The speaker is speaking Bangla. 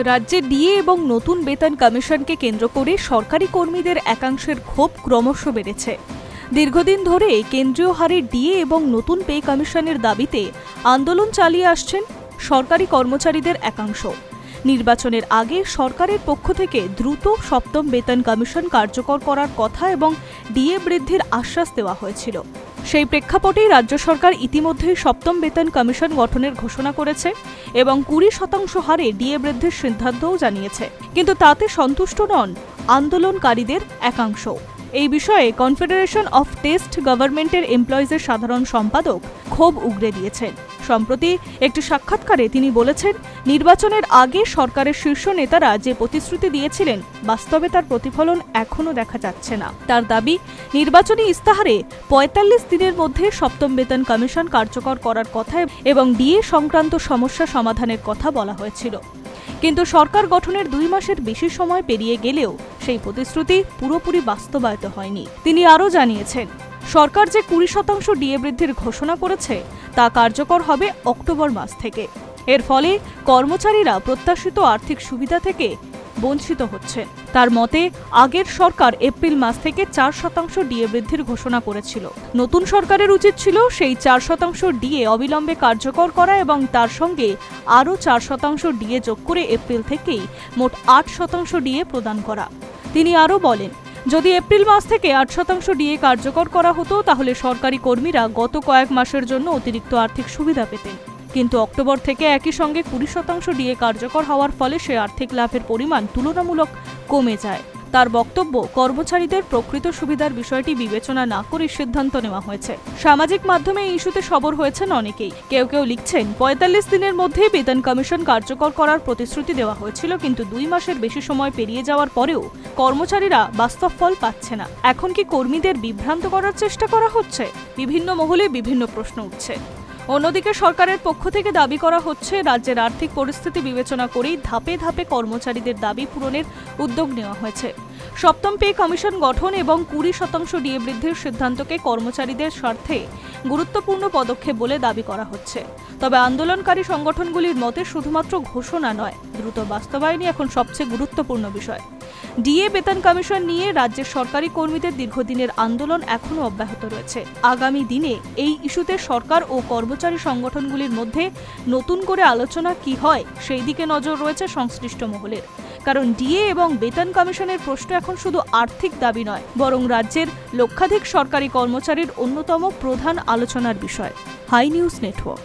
রাজ্যে ডিএ এবং নতুন বেতন কমিশনকে কেন্দ্র করে সরকারি কর্মীদের একাংশের ক্ষোভ ক্রমশ বেড়েছে। দীর্ঘদিন ধরে কেন্দ্রীয় হারে ডিএ এবং নতুন পে কমিশনের দাবিতে আন্দোলন চালিয়ে আসছেন সরকারি কর্মচারীদের একাংশ। নির্বাচনের আগে সরকারের পক্ষ থেকে দ্রুত সপ্তম বেতন কমিশন কার্যকর করার কথা এবং ডিএ বৃদ্ধির আশ্বাস দেওয়া হয়েছিল। সেই প্রেক্ষাপটেই রাজ্য সরকার ইতিমধ্যেই সপ্তম বেতন কমিশন গঠনের ঘোষণা করেছে এবং 20% হারে ডিএ বৃদ্ধির সিদ্ধান্তও জানিয়েছে। কিন্তু তাতে সন্তুষ্ট নন আন্দোলনকারীদের একাংশ। এই বিষয়ে কনফেডারেশন অফ টেস্ট গভর্নমেন্টের এমপ্লয়িজের সাধারণ সম্পাদক ক্ষোভ উগরে দিয়েছেন। সম্প্রতি একটি সাক্ষাৎকারে তিনি বলেছেন, নির্বাচনের আগে সরকারের শীর্ষ নেতারা যে প্রতিশ্রুতি দিয়েছিলেন বাস্তবে তার প্রতিফলন এখনও দেখা যাচ্ছে না। তার দাবি, নির্বাচনী ইস্তাহারে 45 দিনের মধ্যে সপ্তম বেতন কমিশন কার্যকর করার কথা এবং ডিএ সংক্রান্ত সমস্যা সমাধানের কথা বলা হয়েছিল। কিন্তু সরকার গঠনের 2 মাসের বেশি সময় পেরিয়ে গেলেও সেই প্রতিশ্রুতি পুরোপুরি বাস্তবায়িত হয়নি। তিনি আরও জানিয়েছেন, সরকার যে 20% ডিএ বৃদ্ধির ঘোষণা করেছে তা কার্যকর হবে অক্টোবর মাস থেকে। এর ফলে কর্মচারীরা প্রত্যাশিত আর্থিক সুবিধা থেকে বঞ্চিত হচ্ছেন। তার মতে, আগের সরকার এপ্রিল মাস থেকে 4% ডিএ বৃদ্ধির ঘোষণা করেছিল। নতুন সরকারের উচিত ছিল সেই 4% ডিএ অবিলম্বে কার্যকর করা এবং তার সঙ্গে আরও 4% ডিএ যোগ করে এপ্রিল থেকেই মোট 8% ডিএ প্রদান করা। তিনি আরও বলেন, যদি এপ্রিল মাস থেকে 8% ডিএ কার্যকর করা হতো তাহলে সরকারি কর্মীরা গত কয়েক মাসের জন্য অতিরিক্ত আর্থিক সুবিধা পেতেন। কিন্তু অক্টোবর থেকে একই সঙ্গে 20% ডিএ কার্যকর হওয়ার ফলে সে আর্থিক লাভের পরিমাণ তুলনামূলক কমে যায়। তার বক্তব্য, কর্মচারীদের প্রকৃত সুবিধার বিষয়টি বিবেচনা না করে সিদ্ধান্ত নেওয়া হয়েছে। সামাজিক মাধ্যমে এই ইস্যুতে সরব হয়েছেন অনেকেই। কেউ কেউ লিখছেন, 45 দিনের মধ্যেই বেতন কমিশন কার্যকর করার প্রতিশ্রুতি দেওয়া হয়েছিল, কিন্তু 2 মাসের বেশি সময় পেরিয়ে যাওয়ার পরেও কর্মচারীরা বাস্তব ফল পাচ্ছে না। এখন কি কর্মীদের বিভ্রান্ত করার চেষ্টা করা হচ্ছে? বিভিন্ন মহলে বিভিন্ন প্রশ্ন উঠছে। অন্যদিকে সরকারের পক্ষ থেকে দাবি করা হচ্ছে, রাজ্যের আর্থিক পরিস্থিতি বিবেচনা করেই ধাপে ধাপে কর্মচারীদের দাবি পূরণের উদ্যোগ নেওয়া হয়েছে। সপ্তম পে কমিশন গঠন এবং 20% ডিএ বৃদ্ধির সিদ্ধান্তকে কর্মচারীদের স্বার্থে গুরুত্বপূর্ণ পদক্ষেপ বলে দাবি করা হচ্ছে। তবে আন্দোলনকারী সংগঠনগুলির মতে শুধুমাত্র ঘোষণা নয়, দ্রুত বাস্তবায়নই এখন সবচেয়ে গুরুত্বপূর্ণ বিষয়। ডিএ বেতন কমিশন নিয়ে রাজ্যের সরকারি কর্মীদের দীর্ঘদিনের আন্দোলন এখনও অব্যাহত রয়েছে। আগামী দিনে এই ইস্যুতে সরকার ও কর্মচারী সংগঠনগুলির মধ্যে নতুন করে আলোচনা কি হয় সেই দিকে নজর রয়েছে সংশ্লিষ্ট মহলের। কারণ ডিএ এবং বেতন কমিশনের প্রশ্ন এখন শুধু আর্থিক দাবি নয়, বরং রাজ্যের লক্ষাধিক সরকারি কর্মচারীর অন্যতম প্রধান আলোচনার বিষয়। High News network.